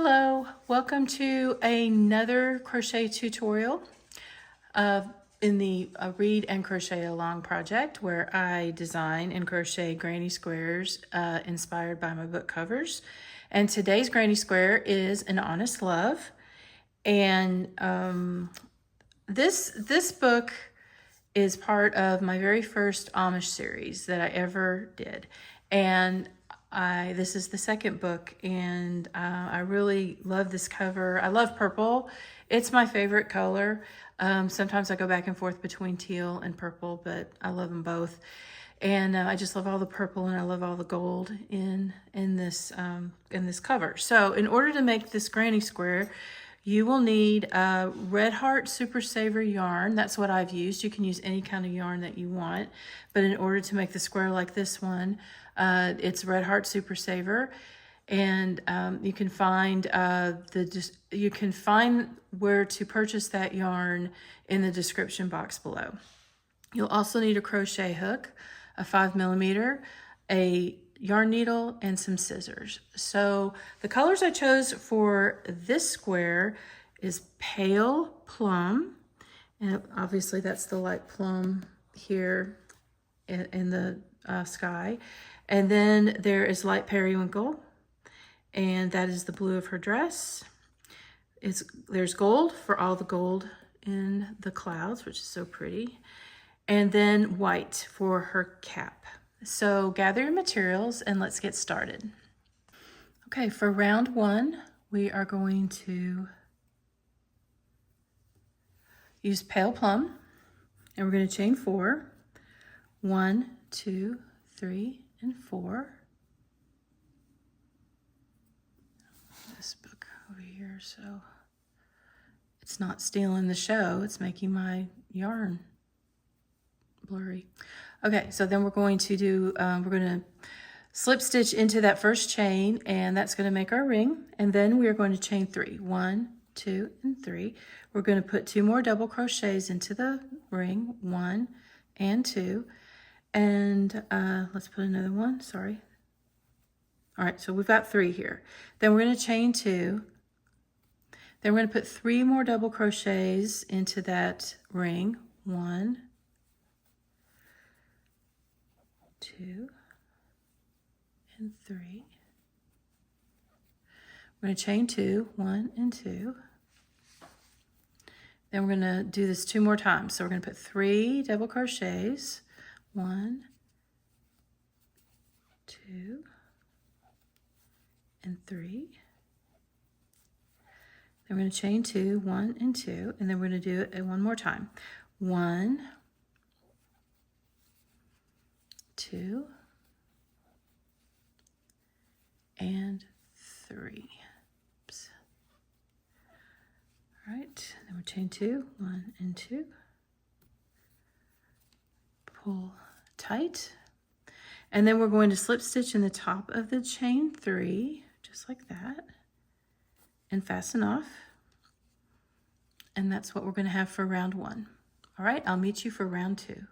Hello, welcome to another crochet tutorial in the Read and Crochet Along project, where I design and crochet granny squares inspired by my book covers. And today's granny square is An Honest Love. And this book is part of my very first Amish series that I ever did. And this is the second book, and I really love this cover. I love purple. It's my favorite color. Sometimes I go back and forth between teal and purple, but I love them both. And I just love all the purple, and I love all the gold in this cover. So in order to make this granny square, you will need Red Heart Super Saver yarn. That's what I've used. You can use any kind of yarn that you want. But in order to make the square like this one, it's Red Heart Super Saver. And you can find where to purchase that yarn in the description box below. You'll also need a crochet hook, a 5mm, a yarn needle, and some scissors. So the colors I chose for this square is pale plum, and obviously that's the light plum here in the sky. And then there is light periwinkle, and that is the blue of her dress. There's gold for all the gold in the clouds, which is so pretty. And then white for her cap. So gather your materials and let's get started. Okay, for round one, we are going to use pale plum, and we're going to chain 4. 1, 2, 3, and 4. This book over here, so it's not stealing the show. It's making my yarn blurry. Okay, so then we're going to do, we're going to slip stitch into that first chain, and that's going to make our ring. And then we are going to chain 3. 1, 2, and 3. We're going to put 2 more double crochets into the ring, 1 and 2. And let's put another one, sorry. All right, so we've got 3 here. Then we're going to chain 2. Then we're going to put 3 more double crochets into that ring, 1, 2, and 3. We're going to chain 2, 1 and 2. Then we're going to do this 2 more times. So we're going to put 3 double crochets, 1, 2, and 3. Then we're going to chain 2, 1 and 2, and then we're going to do it one more time. 1, 2, and 3. Oops. All right, then we chain 2, 1 and 2. Pull tight, and then we're going to slip stitch in the top of the chain 3, just like that, and fasten off. And that's what we're going to have for round 1. All right, I'll meet you for round 2.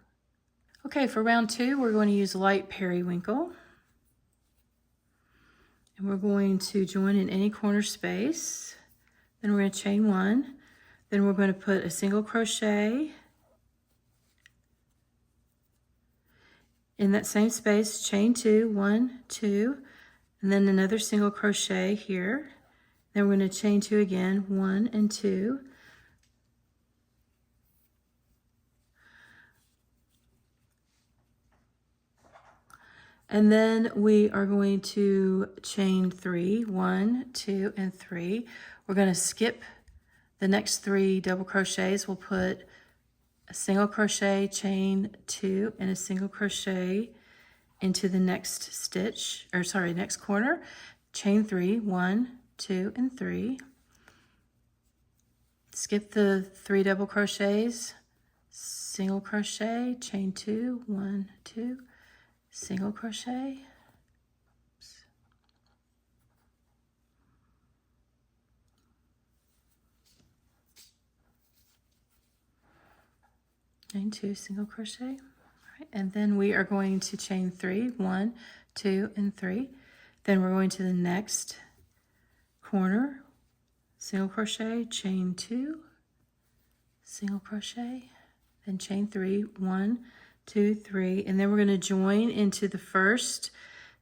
Okay, for round 2, we're going to use light periwinkle. And we're going to join in any corner space. Then we're going to chain 1. Then we're going to put a single crochet in that same space, chain 2, 1, 2, and then another single crochet here. Then we're going to chain 2 again, 1 and 2. And then we are going to chain 3, 1, 2, and 3. We're going to skip the next 3 double crochets. We'll put a single crochet, chain 2, and a single crochet into the next stitch, or sorry, next corner. Chain 3, 1, 2, and 3. Skip the 3 double crochets, single crochet, chain 2, 1, 2, single crochet. Oops. Chain 2, single crochet. All right, and then we are going to chain 3, 1, 2, and 3. Then we're going to the next corner, single crochet, chain 2, single crochet, then chain 3, 1, 2, 3, and then we're going to join into the first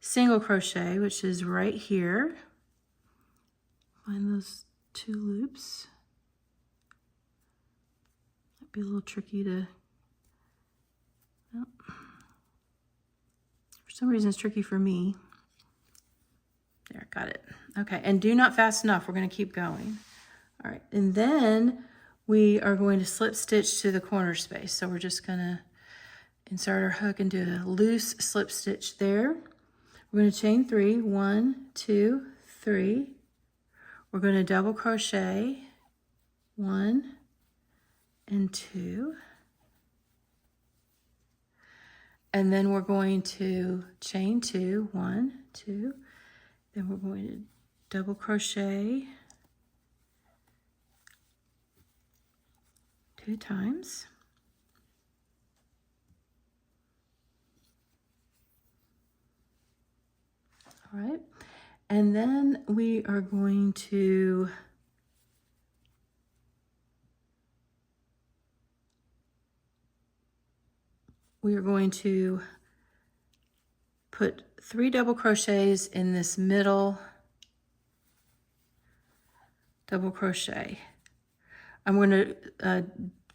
single crochet, which is right here. Find those 2 loops. Might be a little tricky to, oh. For some reason it's tricky for me. There, got it. Okay, and do not fasten off. We're going to keep going. All right, and then we are going to slip stitch to the corner space. So we're just going to insert our hook and do a loose slip stitch there. We're going to chain 3, 1, 2, 3. We're going to double crochet 1 and 2. And then we're going to chain 2, 1, 2. Then we're going to double crochet 2 times. All right, and then we are going to put 3 double crochets in this middle double crochet. I'm going to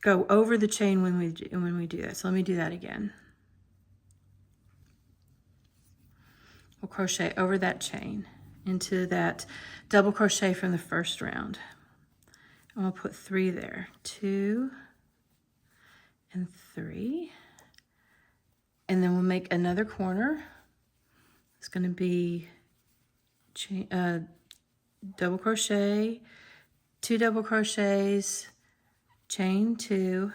go over the chain when we do that. So let me do that again. We'll crochet over that chain into that double crochet from the first round. I'm going to put 3 there, 2 and 3, and then we'll make another corner. It's going to be double crochet, 2 double crochets, chain 2,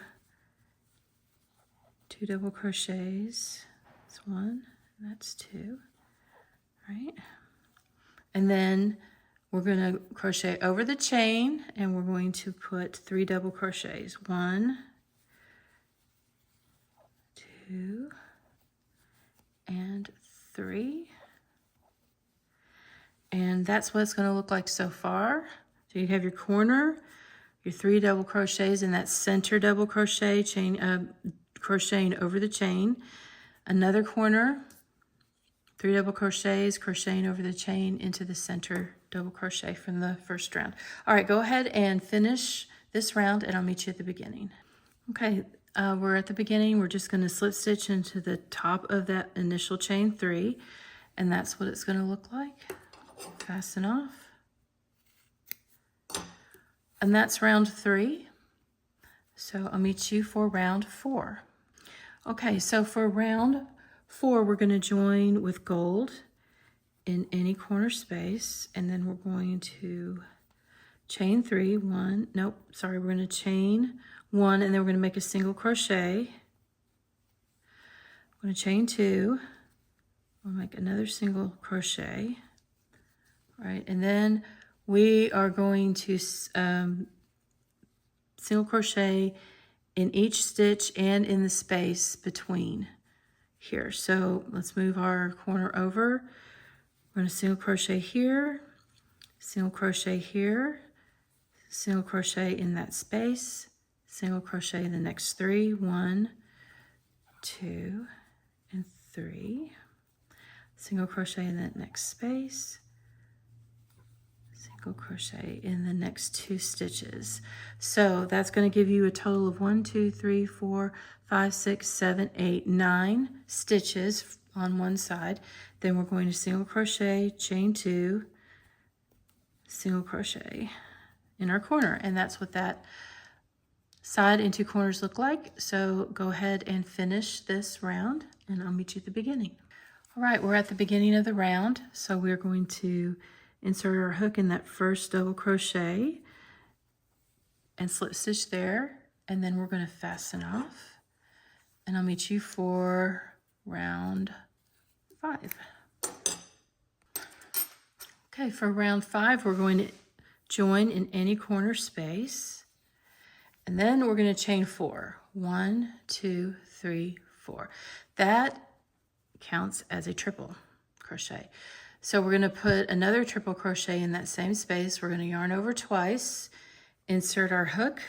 2 double crochets. That's 1, and that's 2. Right, and then we're going to crochet over the chain, and we're going to put 3 double crochets, 1, 2, and 3. And that's what it's going to look like so far. So you have your corner, your 3 double crochets in that center double crochet, crocheting over the chain, another corner, 3 double crochets, crocheting over the chain into the center double crochet from the first round. All right, go ahead and finish this round, and I'll meet you at the beginning. Okay, we're at the beginning. We're just going to slip stitch into the top of that initial chain 3, and that's what it's going to look like. Fasten off. And that's round 3. So I'll meet you for round 4. Okay, so for round 4, we're going to join with gold in any corner space, and then we're going to chain 3, 1, nope, sorry, we're going to chain 1, and then we're going to make a single crochet. I'm going to chain 2, we'll make another single crochet, all right, and then we are going to single crochet in each stitch and in the space between here. So let's move our corner over. We're going to single crochet here, single crochet here, single crochet in that space, single crochet in the next 3, 1, 2, and 3, single crochet in that next space, single crochet in the next 2 stitches. So that's going to give you a total of 1, 2, 3, 4, 5, 6, 7, 8, 9 stitches on one side. Then we're going to single crochet, chain 2, single crochet in our corner, and that's what that side and 2 corners look like. So go ahead and finish this round, and I'll meet you at the beginning. All right, we're at the beginning of the round, so we're going to insert our hook in that first double crochet and slip stitch there, and then we're going to fasten off, and I'll meet you for round 5. Okay, for round 5, we're going to join in any corner space, and then we're going to chain 4. 1, 2, 3, 4. That counts as a triple crochet. So we're going to put another triple crochet in that same space. We're going to yarn over twice, insert our hook,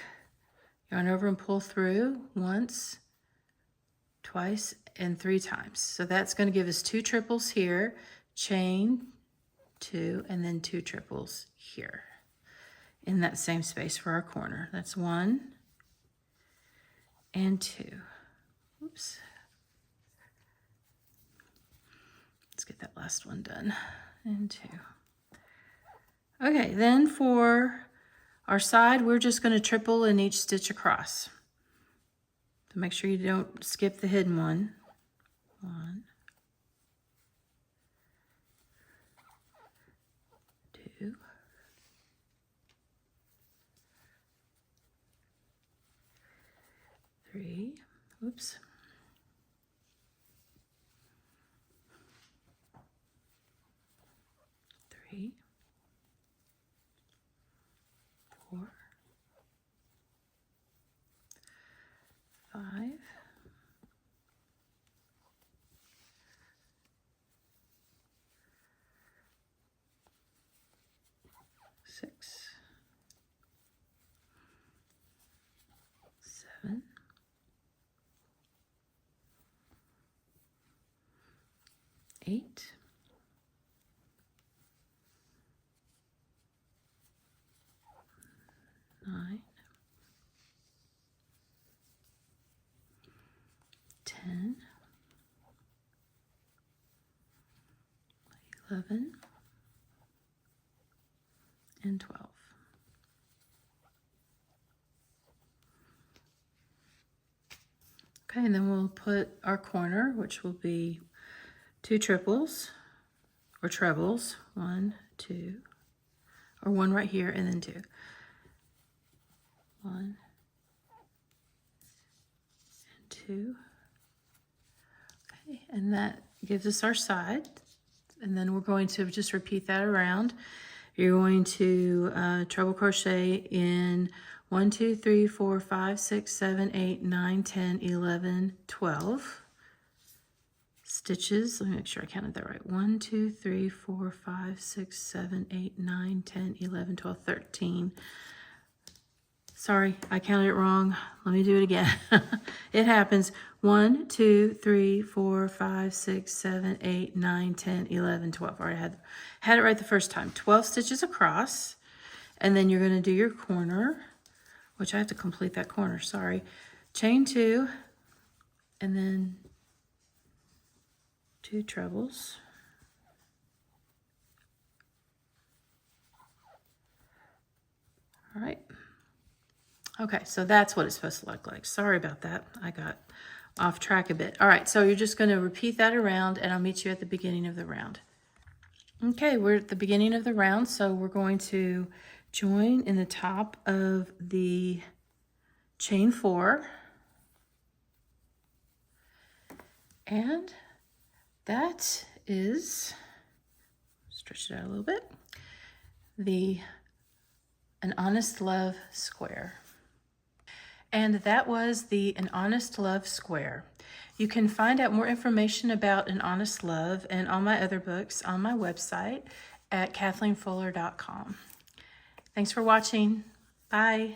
yarn over and pull through once, twice, and 3 times. So that's going to give us 2 triples here, chain 2, and then 2 triples here in that same space for our corner. That's 1 and 2. Oops. Let's get that last one done. And 2. Okay, then for our side, we're just going to triple in each stitch across. So make sure you don't skip the hidden one. 1, 2, 3, oops. 3, 4, 5, 6, 7, 8, 9, 10, 11, and 12. Okay, and then we'll put our corner, which will be 2 triples or trebles, 1, 2, or 1 right here, and then 2. 1 and 2. Okay, and that gives us our side. And then we're going to just repeat that around. You're going to treble crochet in 1, 2, 3, 4, 5, 6, 7, 8, 9, 10, 11, 12 stitches. Let me make sure I counted that right. 1, 2, 3, 4, 5, 6, 7, 8, 9, 10, 11, 12, 13. Sorry, I counted it wrong. Let me do it again. It happens. 1, 2, 3, 4, 5, 6, 7, 8, 9, 10, 11, 12. All right, I had it right the first time. 12 stitches across, and then you're going to do your corner, which I have to complete that corner, sorry. Chain 2, and then 2 trebles. All right. Okay, so that's what it's supposed to look like. Sorry about that. I got off track a bit. All right, so you're just going to repeat that around, and I'll meet you at the beginning of the round. Okay, we're at the beginning of the round, so we're going to join in the top of the chain 4. And that is, stretch it out a little bit, an Honest Love square. And that was the An Honest Love square. You can find out more information about An Honest Love and all my other books on my website at kathleenfuller.com. Thanks for watching. Bye.